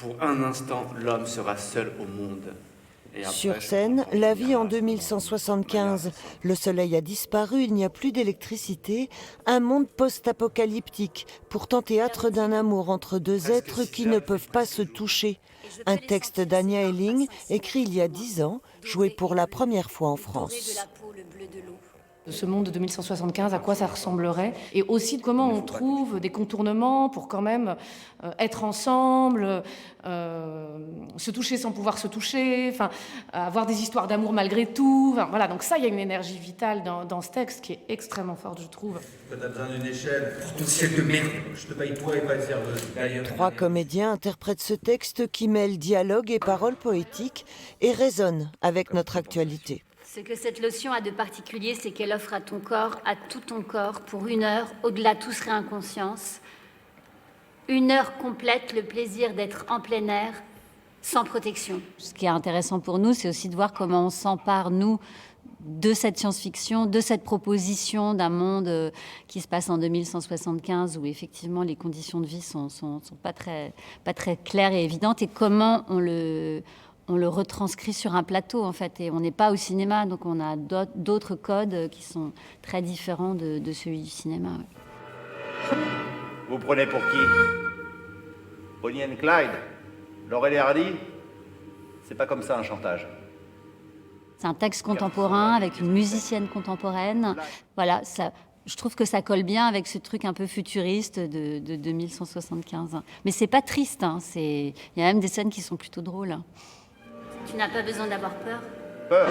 Pour un instant, l'homme sera seul au monde. Et après, Sur je scène, comprends la qu'il y vie a en un 2175. Le soleil a disparu, il n'y a plus d'électricité. Un monde post-apocalyptique, pourtant théâtre d'un amour entre deux êtres qui ne peuvent pas se toucher. Un texte d'Anya Elling, écrit il y a 10 ans, joué pour la première fois en France. Ce monde de 2175, à quoi ça ressemblerait, et aussi comment on trouve des contournements pour quand même être ensemble, se toucher sans pouvoir se toucher, enfin, avoir des histoires d'amour malgré tout. Enfin, voilà, donc ça, il y a une énergie vitale dans ce texte qui est extrêmement forte, je trouve. Quand t'as besoin d'une échelle, pour ton ciel de merde, je te paye toi et pas de serveuse. D'ailleurs, 3 comédiens interprètent ce texte qui mêle dialogue et paroles poétiques et résonne avec notre actualité. Ce que cette lotion a de particulier, c'est qu'elle offre à ton corps, à tout ton corps, pour 1 heure, au-delà tout serait inconscience. 1 heure complète, le plaisir d'être en plein air, sans protection. Ce qui est intéressant pour nous, c'est aussi de voir comment on s'empare, nous, de cette science-fiction, de cette proposition d'un monde qui se passe en 2175, où effectivement les conditions de vie sont pas très claires et évidentes, et comment on le retranscrit sur un plateau, en fait. Et on n'est pas au cinéma, donc on a d'autres codes qui sont très différents de celui du cinéma. Ouais. Vous prenez pour qui? Bonnie and Clyde? Laurel et Hardy? C'est pas comme ça un chantage. C'est un texte contemporain avec une musicienne contemporaine. Voilà, ça, je trouve que ça colle bien avec ce truc un peu futuriste de 2175. Mais c'est pas triste, hein. Il y a même des scènes qui sont plutôt drôles. Tu n'as pas besoin d'avoir peur. Peur.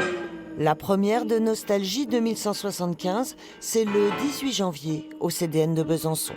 La première de Nostalgie 2175, c'est le 18 janvier au CDN de Besançon.